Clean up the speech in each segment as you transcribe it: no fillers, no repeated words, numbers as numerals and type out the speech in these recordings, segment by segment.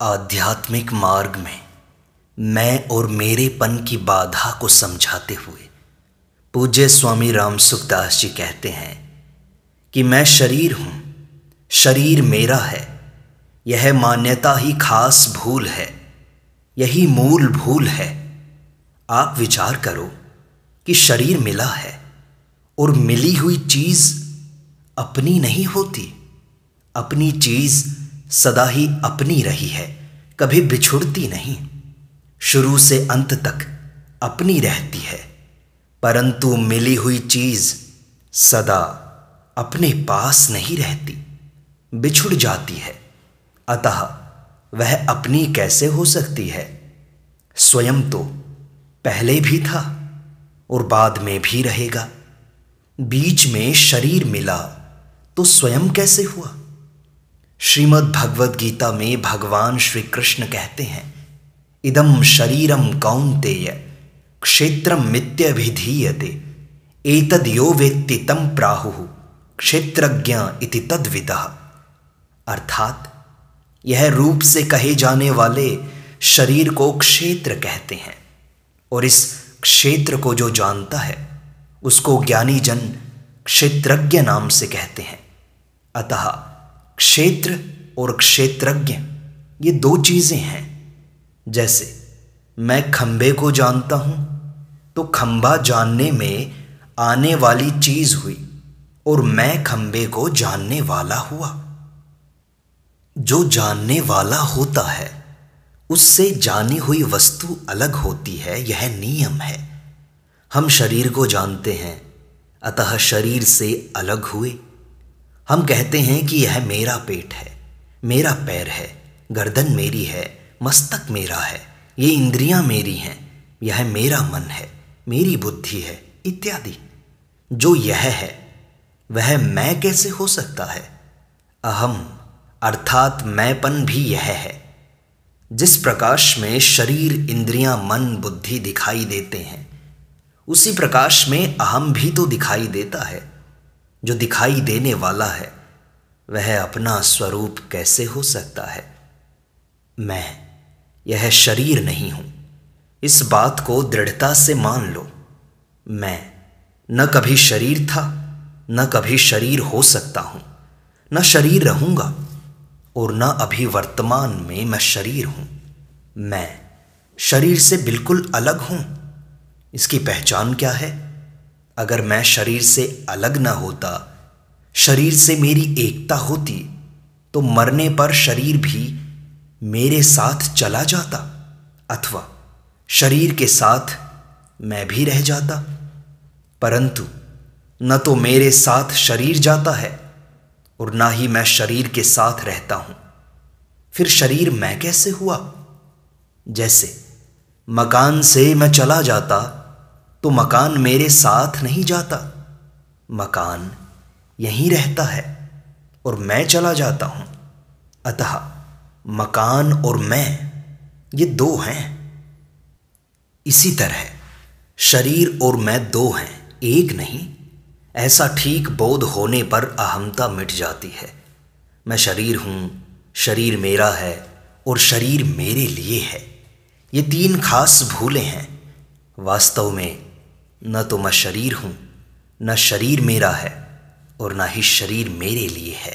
आध्यात्मिक मार्ग में मैं और मेरेपन की बाधा को समझाते हुए पूज्य स्वामी राम सुखदास जी कहते हैं कि मैं शरीर हूँ, शरीर मेरा है। यह मान्यता ही खास भूल है, यही मूल भूल है। आप विचार करो कि शरीर मिला है और मिली हुई चीज़ अपनी नहीं होती। अपनी चीज़ सदा ही अपनी रही है, कभी बिछुड़ती नहीं। शुरू से अंत तक अपनी रहती है, परंतु मिली हुई चीज़ सदा अपने पास नहीं रहती, बिछुड़ जाती है। अतः वह अपनी कैसे हो सकती है? स्वयं तो पहले भी था और बाद में भी रहेगा। बीच में शरीर मिला तो स्वयं कैसे हुआ? श्रीमद् भगवद गीता में भगवान श्री कृष्ण कहते हैं, इदं शरीरम कौन्तेय क्षेत्रम मित्यभिधीयते एतद् यो वेत्ति तं प्राहुः क्षेत्रज्ञ इति तद्विदः। अर्थात यह रूप से कहे जाने वाले शरीर को क्षेत्र कहते हैं और इस क्षेत्र को जो जानता है उसको ज्ञानी जन क्षेत्रज्ञ नाम से कहते हैं। अतः क्षेत्र और क्षेत्रज्ञ ये दो चीज़ें हैं। जैसे मैं खंबे को जानता हूँ तो खंबा जानने में आने वाली चीज़ हुई और मैं खंबे को जानने वाला हुआ। जो जानने वाला होता है उससे जानी हुई वस्तु अलग होती है, यह नियम है। हम शरीर को जानते हैं, अतः शरीर से अलग हुए। हम कहते हैं कि यह मेरा पेट है, मेरा पैर है, गर्दन मेरी है, मस्तक मेरा है, ये इंद्रियां मेरी हैं, यह मेरा मन है, मेरी बुद्धि है इत्यादि। जो यह है वह मैं कैसे हो सकता है? अहम अर्थात मैंपन भी यह है। जिस प्रकाश में शरीर, इंद्रियां, मन, बुद्धि दिखाई देते हैं उसी प्रकाश में अहम भी तो दिखाई देता है। जो दिखाई देने वाला है वह अपना स्वरूप कैसे हो सकता है? मैं यह शरीर नहीं हूं, इस बात को दृढ़ता से मान लो। मैं न कभी शरीर था, न कभी शरीर हो सकता हूं, न शरीर रहूंगा और न अभी वर्तमान में मैं शरीर हूं। मैं शरीर से बिल्कुल अलग हूं। इसकी पहचान क्या है? अगर मैं शरीर से अलग न होता, शरीर से मेरी एकता होती, तो मरने पर शरीर भी मेरे साथ चला जाता अथवा शरीर के साथ मैं भी रह जाता। परंतु न तो मेरे साथ शरीर जाता है और ना ही मैं शरीर के साथ रहता हूं। फिर शरीर मैं कैसे हुआ? जैसे मकान से मैं चला जाता तो मकान मेरे साथ नहीं जाता, मकान यहीं रहता है और मैं चला जाता हूं। अतः मकान और मैं ये दो हैं। इसी तरह शरीर और मैं दो हैं, एक नहीं। ऐसा ठीक बोध होने पर अहमता मिट जाती है। मैं शरीर हूँ, शरीर मेरा है और शरीर मेरे लिए है। ये तीन खास भूलें हैं। वास्तव में न तो मैं शरीर हूँ, न शरीर मेरा है और न ही शरीर मेरे लिए है।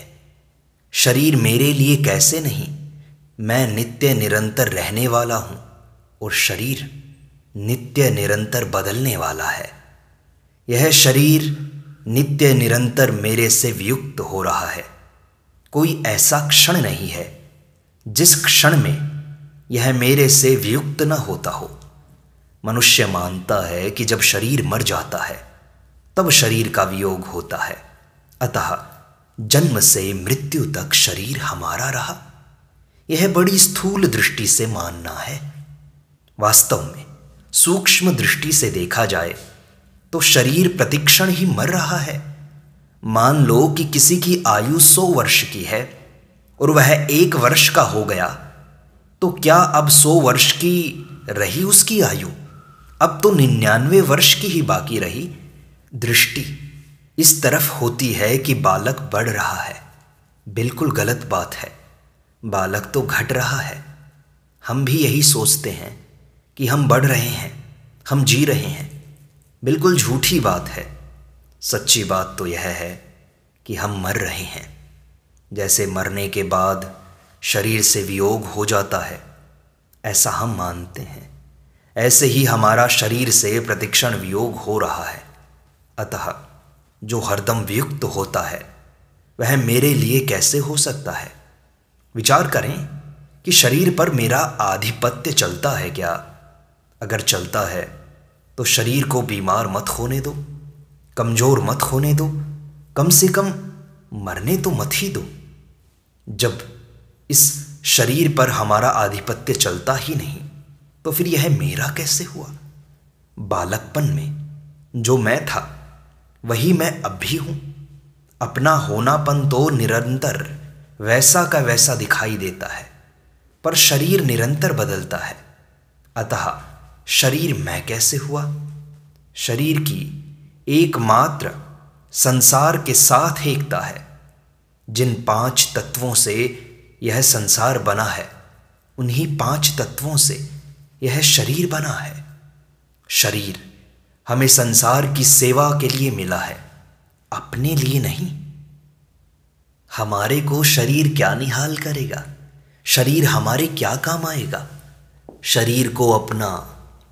शरीर मेरे लिए कैसे नहीं? मैं नित्य निरंतर रहने वाला हूँ और शरीर नित्य निरंतर बदलने वाला है। यह शरीर नित्य निरंतर मेरे से वियुक्त हो रहा है। कोई ऐसा क्षण नहीं है जिस क्षण में यह मेरे से वियुक्त न होता हो। मनुष्य मानता है कि जब शरीर मर जाता है तब शरीर का वियोग होता है, अतः जन्म से मृत्यु तक शरीर हमारा रहा। यह बड़ी स्थूल दृष्टि से मानना है। वास्तव में सूक्ष्म दृष्टि से देखा जाए तो शरीर प्रतिक्षण ही मर रहा है। मान लो कि किसी की आयु 100 वर्ष की है और वह 1 वर्ष का हो गया, तो क्या अब 100 वर्ष की रही उसकी आयु? अब तो 99 वर्ष की ही बाकी रही। दृष्टि इस तरफ होती है कि बालक बढ़ रहा है। बिल्कुल गलत बात है। बालक तो घट रहा है। हम भी यही सोचते हैं कि हम बढ़ रहे हैं, हम जी रहे हैं। बिल्कुल झूठी बात है। सच्ची बात तो यह है कि हम मर रहे हैं। जैसे मरने के बाद शरीर से वियोग हो जाता है, ऐसा हम मानते हैं, ऐसे ही हमारा शरीर से प्रतिक्षण वियोग हो रहा है। अतः जो हरदम वियुक्त होता है वह मेरे लिए कैसे हो सकता है? विचार करें कि शरीर पर मेरा आधिपत्य चलता है क्या? अगर चलता है तो शरीर को बीमार मत होने दो, कमज़ोर मत होने दो, कम से कम मरने तो मत ही दो। जब इस शरीर पर हमारा आधिपत्य चलता ही नहीं तो फिर यह मेरा कैसे हुआ? बालकपन में जो मैं था वही मैं अब भी हूँ। अपना होनापन तो निरंतर वैसा का वैसा दिखाई देता है, पर शरीर निरंतर बदलता है। अतः शरीर मैं कैसे हुआ? शरीर की एकमात्र संसार के साथ एकता है। जिन 5 तत्वों से यह संसार बना है, उन्हीं 5 तत्वों से यह शरीर बना है। शरीर हमें संसार की सेवा के लिए मिला है, अपने लिए नहीं। हमारे को शरीर क्या निहाल करेगा? शरीर हमारे क्या काम आएगा? शरीर को अपना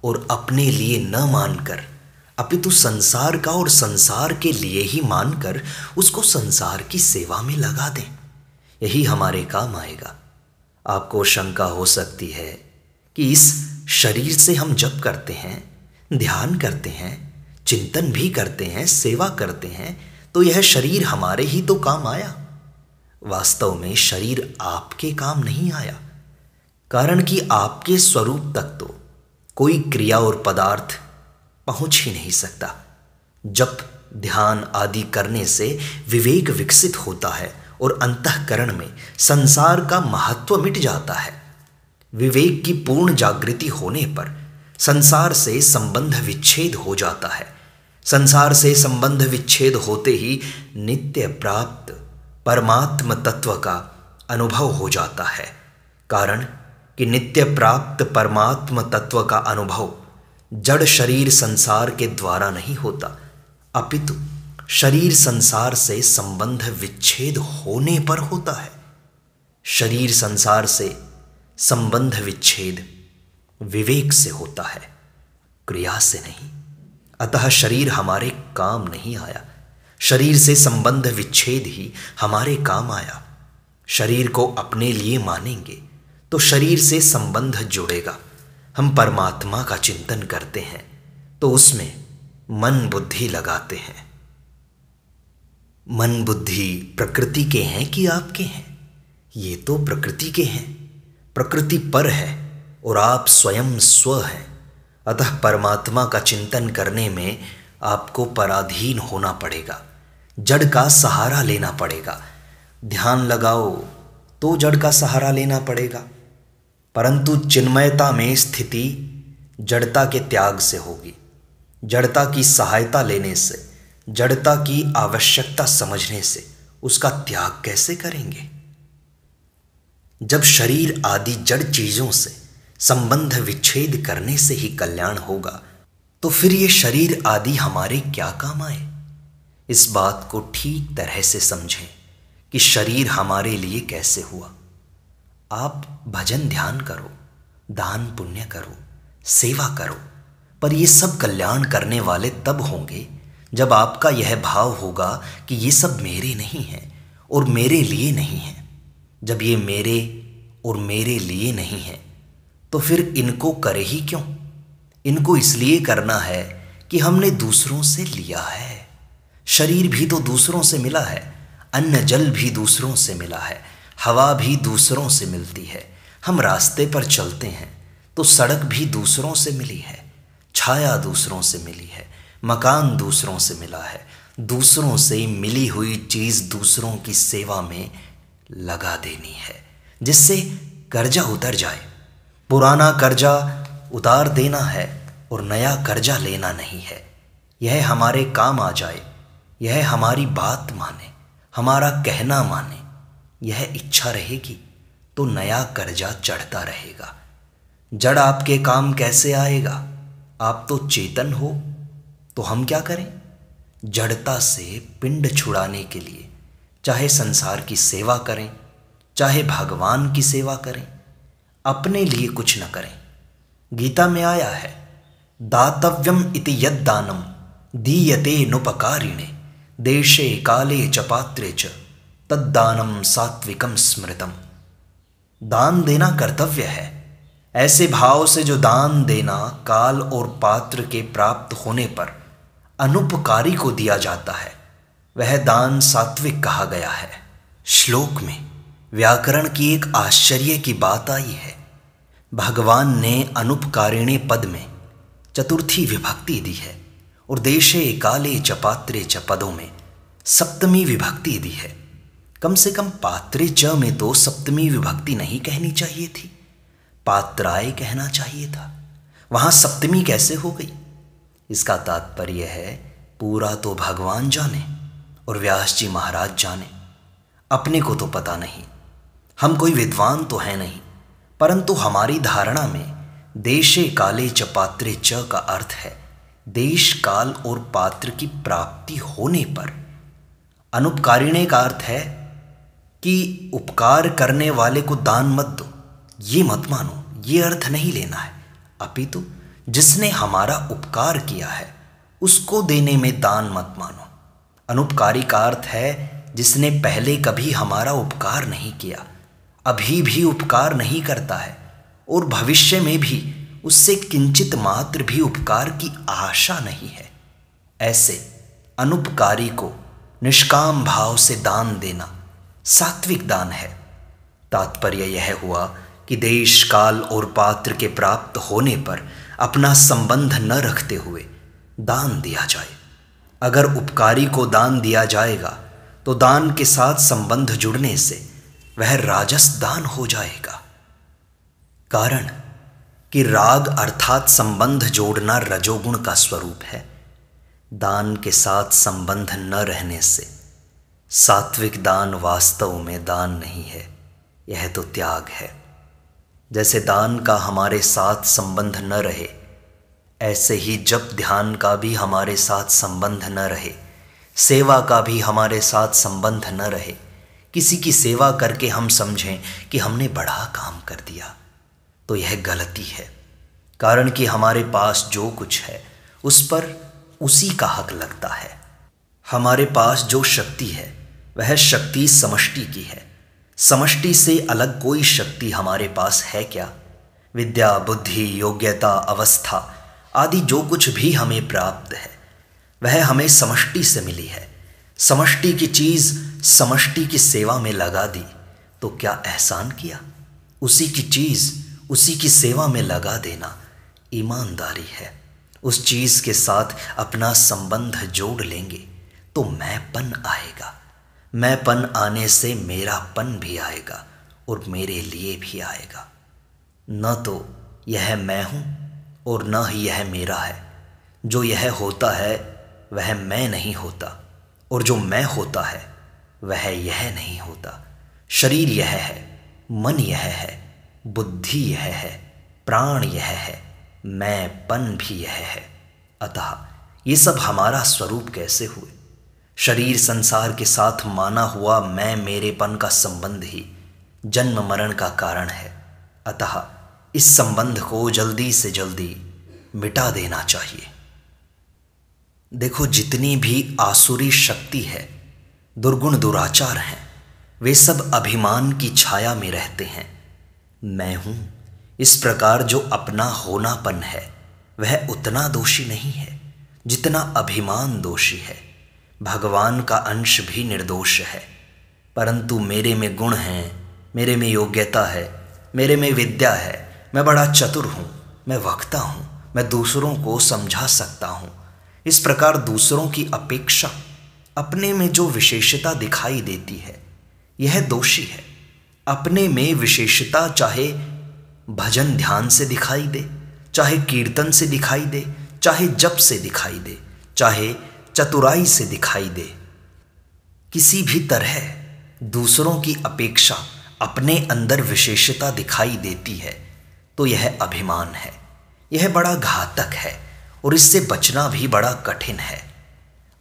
और अपने लिए न मानकर, अपितु संसार का और संसार के लिए ही मानकर उसको संसार की सेवा में लगा दें, यही हमारे काम आएगा। आपको शंका हो सकती है कि इस शरीर से हम जप करते हैं, ध्यान करते हैं, चिंतन भी करते हैं, सेवा करते हैं, तो यह शरीर हमारे ही तो काम आया। वास्तव में शरीर आपके काम नहीं आया, कारण कि आपके स्वरूप तक तो कोई क्रिया और पदार्थ पहुंच ही नहीं सकता। जप ध्यान आदि करने से विवेक विकसित होता है और अंतःकरण में संसार का महत्व मिट जाता है। विवेक की पूर्ण जागृति होने पर संसार से संबंध विच्छेद हो जाता है। संसार से संबंध विच्छेद होते ही नित्य प्राप्त परमात्म तत्व का अनुभव हो जाता है। कारण कि नित्य प्राप्त परमात्म तत्व का अनुभव जड़ शरीर संसार के द्वारा नहीं होता, अपितु शरीर संसार से संबंध विच्छेद होने पर होता है। शरीर संसार से संबंध विच्छेद विवेक से होता है, क्रिया से नहीं। अतः शरीर हमारे काम नहीं आया, शरीर से संबंध विच्छेद ही हमारे काम आया। शरीर को अपने लिए मानेंगे तो शरीर से संबंध जुड़ेगा। हम परमात्मा का चिंतन करते हैं तो उसमें मन बुद्धि लगाते हैं। मन बुद्धि प्रकृति के हैं कि आपके हैं? ये तो प्रकृति के हैं, प्रकृति पर है और आप स्वयं स्व हैं। अतः परमात्मा का चिंतन करने में आपको पराधीन होना पड़ेगा, जड़ का सहारा लेना पड़ेगा। ध्यान लगाओ तो जड़ का सहारा लेना पड़ेगा, परंतु चिन्मयता में स्थिति जड़ता के त्याग से होगी। जड़ता की सहायता लेने से, जड़ता की आवश्यकता समझने से उसका त्याग कैसे करेंगे? जब शरीर आदि जड़ चीजों से संबंध विच्छेद करने से ही कल्याण होगा, तो फिर ये शरीर आदि हमारे क्या काम आए? इस बात को ठीक तरह से समझें कि शरीर हमारे लिए कैसे हुआ। आप भजन ध्यान करो, दान पुण्य करो, सेवा करो, पर ये सब कल्याण करने वाले तब होंगे जब आपका यह भाव होगा कि ये सब मेरे नहीं हैं और मेरे लिए नहीं हैं। जब ये मेरे और मेरे लिए नहीं है तो फिर इनको करे ही क्यों? इनको इसलिए करना है कि हमने दूसरों से लिया है। शरीर भी तो दूसरों से मिला है, अन्न जल भी दूसरों से मिला है, हवा भी दूसरों से मिलती है। हम रास्ते पर चलते हैं तो सड़क भी दूसरों से मिली है, छाया दूसरों से मिली है, मकान दूसरों से मिला है। दूसरों से मिली हुई चीज़ दूसरों की सेवा में लगा देनी है, जिससे कर्जा उतर जाए। पुराना कर्जा उतार देना है और नया कर्जा लेना नहीं है। यह हमारे काम आ जाए, यह हमारी बात माने, हमारा कहना माने, यह इच्छा रहेगी तो नया कर्जा चढ़ता रहेगा। जड़ आपके काम कैसे आएगा? आप तो चेतन हो। तो हम क्या करें? जड़ता से पिंड छुड़ाने के लिए चाहे संसार की सेवा करें, चाहे भगवान की सेवा करें, अपने लिए कुछ न करें। गीता में आया है, दातव्यम इति यद दानम दीयते नुपकारिणे देशे काले च पात्रे च तद्दानम सात्विकम स्मृतम। दान देना कर्तव्य है। ऐसे भाव से जो दान देना काल और पात्र के प्राप्त होने पर अनुपकारी को दिया जाता है, वह दान सात्विक कहा गया है। श्लोक में व्याकरण की एक आश्चर्य की बात आई है। भगवान ने अनुपकारिणे पद में चतुर्थी विभक्ति दी है और देशे काले च पात्रे च पदों में सप्तमी विभक्ति दी है। कम से कम पात्रे च में तो सप्तमी विभक्ति नहीं कहनी चाहिए थी, पात्राय कहना चाहिए था। वहां सप्तमी कैसे हो गई? इसका तात्पर्य है, पूरा तो भगवान जाने और व्यास जी महाराज जाने, अपने को तो पता नहीं। हम कोई विद्वान तो है नहीं, परंतु हमारी धारणा में देशे काले च पात्रे च का अर्थ है देश काल और पात्र की प्राप्ति होने पर। अनुपकारिणे का अर्थ है कि उपकार करने वाले को दान मत दो, ये मत मानो, ये अर्थ नहीं लेना है। अपितु जिसने हमारा उपकार किया है उसको देने में दान मत मानो। अनुपकारी का अर्थ है जिसने पहले कभी हमारा उपकार नहीं किया, अभी भी उपकार नहीं करता है और भविष्य में भी उससे किंचित मात्र भी उपकार की आशा नहीं है। ऐसे अनुपकारी को निष्काम भाव से दान देना सात्विक दान है। तात्पर्य यह हुआ कि देश काल और पात्र के प्राप्त होने पर अपना संबंध न रखते हुए दान दिया जाए। अगर उपकारी को दान दिया जाएगा तो दान के साथ संबंध जुड़ने से वह राजस दान हो जाएगा। कारण कि राग अर्थात संबंध जोड़ना रजोगुण का स्वरूप है। दान के साथ संबंध न रहने से सात्विक दान वास्तव में दान नहीं है, यह तो त्याग है। जैसे दान का हमारे साथ संबंध न रहे, ऐसे ही जप ध्यान का भी हमारे साथ संबंध न रहे, सेवा का भी हमारे साथ संबंध न रहे। किसी की सेवा करके हम समझें कि हमने बड़ा काम कर दिया, तो यह गलती है। कारण कि हमारे पास जो कुछ है उस पर उसी का हक लगता है। हमारे पास जो शक्ति है वह शक्ति समष्टि की है। समष्टि से अलग कोई शक्ति हमारे पास है क्या? विद्या, बुद्धि, योग्यता, अवस्था आदि जो कुछ भी हमें प्राप्त है वह हमें समष्टि से मिली है। समष्टि की चीज़ समष्टि की सेवा में लगा दी तो क्या एहसान किया? उसी की चीज़ उसी की सेवा में लगा देना ईमानदारी है। उस चीज़ के साथ अपना संबंध जोड़ लेंगे तो मैंपन आएगा। मैंपन आने से मेरापन भी आएगा और मेरे लिए भी आएगा। न तो यह मैं हूँ और न ही यह मेरा है। जो यह होता है वह मैं नहीं होता और जो मैं होता है वह यह नहीं होता। शरीर यह है, मन यह है, बुद्धि यह है, प्राण यह है, मैंपन भी यह है। अतः ये सब हमारा स्वरूप कैसे हुए? शरीर संसार के साथ माना हुआ मैं मेरेपन का संबंध ही जन्म मरण का कारण है। अतः इस संबंध को जल्दी से जल्दी मिटा देना चाहिए। देखो, जितनी भी आसुरी शक्ति है, दुर्गुण दुराचार हैं, वे सब अभिमान की छाया में रहते हैं। मैं हूँ इस प्रकार जो अपना होनापन है वह उतना दोषी नहीं है जितना अभिमान दोषी है। भगवान का अंश भी निर्दोष है, परंतु मेरे में गुण हैं, मेरे में योग्यता है, मेरे में विद्या है, मैं बड़ा चतुर हूँ, मैं वक्ता हूँ, मैं दूसरों को समझा सकता हूँ। इस प्रकार दूसरों की अपेक्षा अपने में जो विशेषता दिखाई देती है यह दोषी है। अपने में विशेषता चाहे भजन ध्यान से दिखाई दे, चाहे कीर्तन से दिखाई दे, चाहे जप से दिखाई दे, चाहे चतुराई से दिखाई दे, किसी भी तरह दूसरों की अपेक्षा अपने अंदर विशेषता दिखाई देती है तो यह अभिमान है। यह बड़ा घातक है और इससे बचना भी बड़ा कठिन है।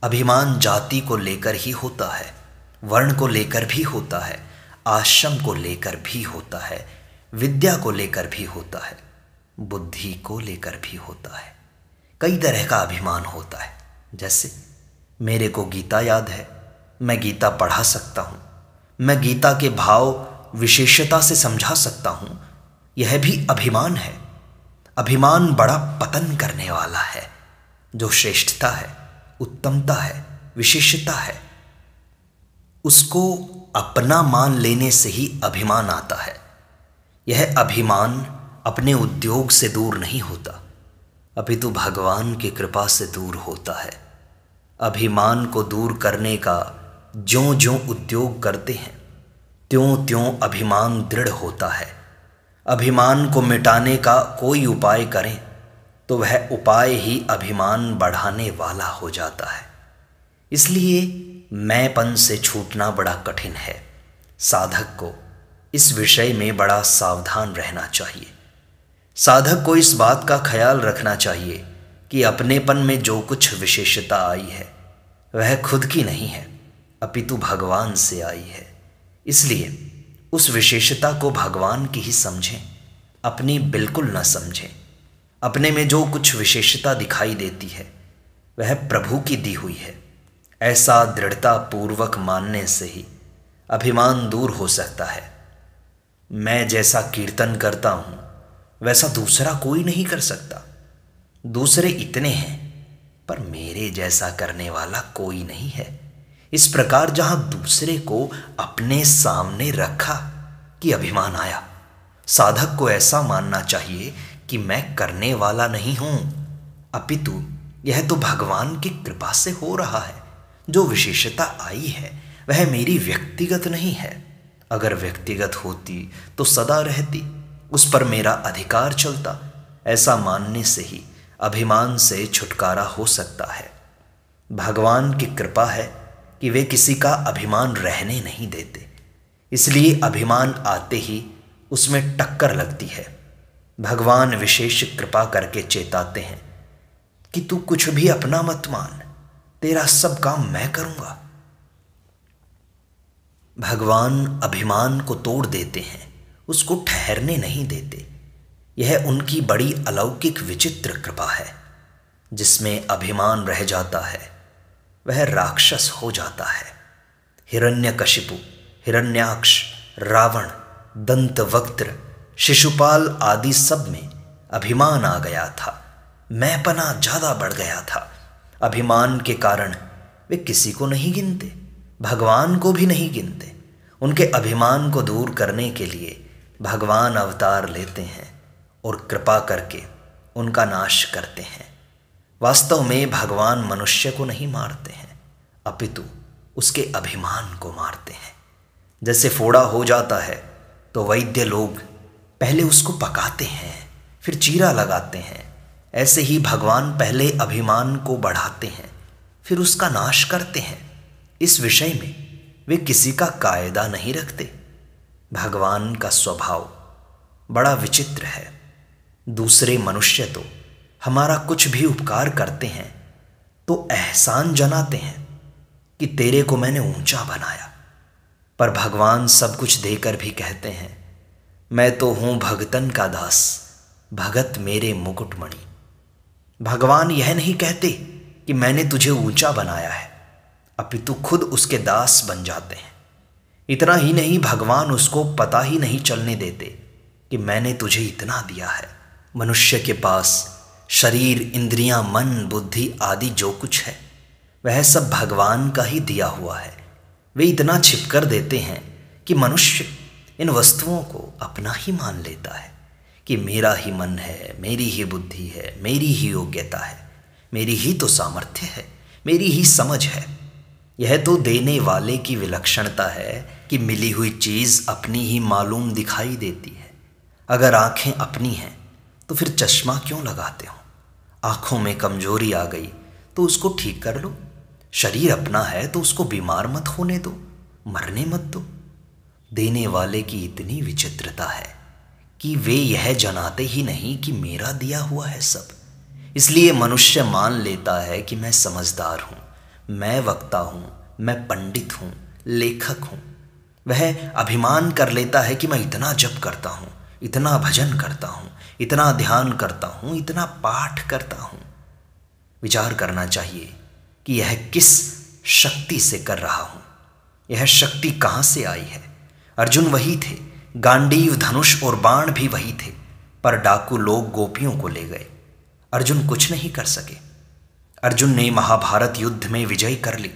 अभिमान जाति को लेकर ही होता है, वर्ण को लेकर भी होता है, आश्रम को लेकर भी होता है, विद्या को लेकर भी होता है, बुद्धि को लेकर भी होता है। कई तरह का अभिमान होता है। जैसे मेरे को गीता याद है, मैं गीता पढ़ा सकता हूँ, मैं गीता के भाव विशेषता से समझा सकता हूँ, यह भी अभिमान है। अभिमान बड़ा पतन करने वाला है। जो श्रेष्ठता है, उत्तमता है, विशेषता है, उसको अपना मान लेने से ही अभिमान आता है। यह अभिमान अपने उद्योग से दूर नहीं होता, अपितु भगवान की कृपा से दूर होता है। अभिमान को दूर करने का ज्यों ज्यों उद्योग करते हैं, त्यों त्यों अभिमान दृढ़ होता है। अभिमान को मिटाने का कोई उपाय करें तो वह उपाय ही अभिमान बढ़ाने वाला हो जाता है। इसलिए मैंपन से छूटना बड़ा कठिन है। साधक को इस विषय में बड़ा सावधान रहना चाहिए। साधक को इस बात का ख्याल रखना चाहिए कि अपनेपन में जो कुछ विशेषता आई है वह खुद की नहीं है, अपितु भगवान से आई है। इसलिए उस विशेषता को भगवान की ही समझें, अपनी बिल्कुल न समझें। अपने में जो कुछ विशेषता दिखाई देती है वह प्रभु की दी हुई है। ऐसा दृढ़ता पूर्वक मानने से ही अभिमान दूर हो सकता है। मैं जैसा कीर्तन करता हूँ वैसा दूसरा कोई नहीं कर सकता। दूसरे इतने हैं पर मेरे जैसा करने वाला कोई नहीं है। इस प्रकार जहाँ दूसरे को अपने सामने रखा कि अभिमान आया। साधक को ऐसा मानना चाहिए कि मैं करने वाला नहीं हूँ, अपितु यह तो भगवान की कृपा से हो रहा है। जो विशेषता आई है वह मेरी व्यक्तिगत नहीं है। अगर व्यक्तिगत होती तो सदा रहती, उस पर मेरा अधिकार चलता। ऐसा मानने से ही अभिमान से छुटकारा हो सकता है। भगवान की कृपा है कि वे किसी का अभिमान रहने नहीं देते। इसलिए अभिमान आते ही उसमें टक्कर लगती है। भगवान विशेष कृपा करके चेताते हैं कि तू कुछ भी अपना मत मान, तेरा सब काम मैं करूंगा। भगवान अभिमान को तोड़ देते हैं, उसको ठहरने नहीं देते। यह उनकी बड़ी अलौकिक विचित्र कृपा है। जिसमें अभिमान रह जाता है वह राक्षस हो जाता है। हिरण्यकशिपु, हिरण्याक्ष, रावण, दंतवक्त्र, शिशुपाल आदि सब में अभिमान आ गया था। मैंपना ज़्यादा बढ़ गया था। अभिमान के कारण वे किसी को नहीं गिनते, भगवान को भी नहीं गिनते। उनके अभिमान को दूर करने के लिए भगवान अवतार लेते हैं और कृपा करके उनका नाश करते हैं। वास्तव में भगवान मनुष्य को नहीं मारते हैं, अपितु उसके अभिमान को मारते हैं। जैसे फोड़ा हो जाता है तो वैद्य लोग पहले उसको पकाते हैं, फिर चीरा लगाते हैं। ऐसे ही भगवान पहले अभिमान को बढ़ाते हैं, फिर उसका नाश करते हैं। इस विषय में वे किसी का कायदा नहीं रखते। भगवान का स्वभाव बड़ा विचित्र है। दूसरे मनुष्य तो हमारा कुछ भी उपकार करते हैं तो एहसान जनाते हैं कि तेरे को मैंने ऊंचा बनाया, पर भगवान सब कुछ देकर भी कहते हैं मैं तो हूँ भगतन का दास, भगत मेरे मुकुटमणि। भगवान यह नहीं कहते कि मैंने तुझे ऊंचा बनाया है, अपितु खुद उसके दास बन जाते हैं। इतना ही नहीं, भगवान उसको पता ही नहीं चलने देते कि मैंने तुझे इतना दिया है। मनुष्य के पास शरीर, इंद्रियां, मन, बुद्धि आदि जो कुछ है वह सब भगवान का ही दिया हुआ है। वे इतना छिपकर देते हैं कि मनुष्य इन वस्तुओं को अपना ही मान लेता है कि मेरा ही मन है, मेरी ही बुद्धि है, मेरी ही योग्यता है, मेरी ही तो सामर्थ्य है, मेरी ही समझ है। यह तो देने वाले की विलक्षणता है कि मिली हुई चीज़ अपनी ही मालूम दिखाई देती है। अगर आँखें अपनी हैं तो फिर चश्मा क्यों लगाते हो? आँखों में कमजोरी आ गई तो उसको ठीक कर लो। शरीर अपना है तो उसको बीमार मत होने दो, मरने मत दो। देने वाले की इतनी विचित्रता है कि वे यह जनाते ही नहीं कि मेरा दिया हुआ है सब। इसलिए मनुष्य मान लेता है कि मैं समझदार हूँ, मैं वक्ता हूँ, मैं पंडित हूँ, लेखक हूँ। वह अभिमान कर लेता है कि मैं इतना जप करता हूँ, इतना भजन करता हूँ, इतना ध्यान करता हूँ, इतना पाठ करता हूँ। विचार करना चाहिए कि यह किस शक्ति से कर रहा हूँ, यह शक्ति कहाँ से आई है। अर्जुन वही थे, गांडीव, धनुष और बाण भी वही थे, पर डाकू लोग गोपियों को ले गए। अर्जुन कुछ नहीं कर सके। अर्जुन ने महाभारत युद्ध में विजय कर ली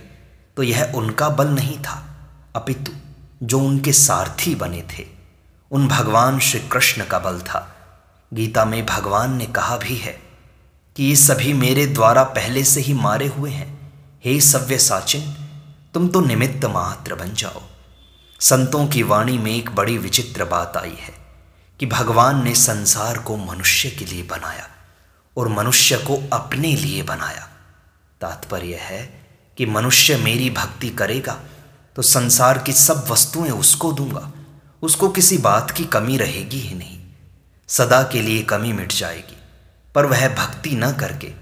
तो यह उनका बल नहीं था, अपितु जो उनके सारथी बने थे उन भगवान श्री कृष्ण का बल था। गीता में भगवान ने कहा भी है कि ये सभी मेरे द्वारा पहले से ही मारे हुए हैं। हे सव्यसाचिन, तुम तो निमित्त मात्र बन जाओ। संतों की वाणी में एक बड़ी विचित्र बात आई है कि भगवान ने संसार को मनुष्य के लिए बनाया और मनुष्य को अपने लिए बनाया। तात्पर्य है कि मनुष्य मेरी भक्ति करेगा तो संसार की सब वस्तुएं उसको दूंगा, उसको किसी बात की कमी रहेगी ही नहीं, सदा के लिए कमी मिट जाएगी। पर वह भक्ति न करके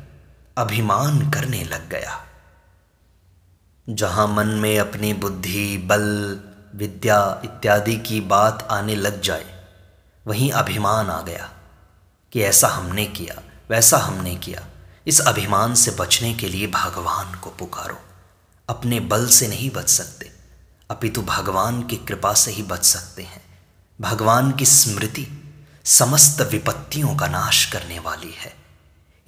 अभिमान करने लग गया। जहां मन में अपनी बुद्धि, बल, विद्या इत्यादि की बात आने लग जाए वहीं अभिमान आ गया कि ऐसा हमने किया, वैसा हमने किया। इस अभिमान से बचने के लिए भगवान को पुकारो। अपने बल से नहीं बच सकते, अपितु भगवान की कृपा से ही बच सकते हैं। भगवान की स्मृति समस्त विपत्तियों का नाश करने वाली है।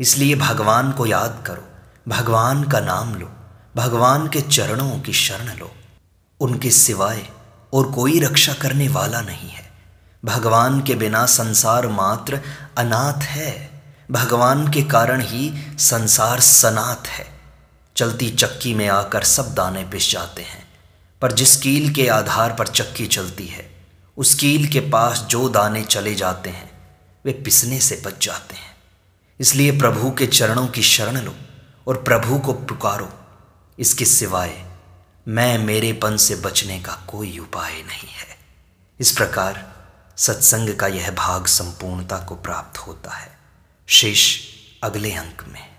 इसलिए भगवान को याद करो, भगवान का नाम लो, भगवान के चरणों की शरण लो। उनके सिवाय और कोई रक्षा करने वाला नहीं है। भगवान के बिना संसार मात्र अनाथ है। भगवान के कारण ही संसार सनाथ है। चलती चक्की में आकर सब दाने पिस जाते हैं, पर जिस कील के आधार पर चक्की चलती है उस कील के पास जो दाने चले जाते हैं वे पिसने से बच जाते हैं। इसलिए प्रभु के चरणों की शरण लो और प्रभु को पुकारो। इसके सिवाय मैं मेरेपन से बचने का कोई उपाय नहीं है। इस प्रकार सत्संग का यह भाग संपूर्णता को प्राप्त होता है। शेष अगले अंक में।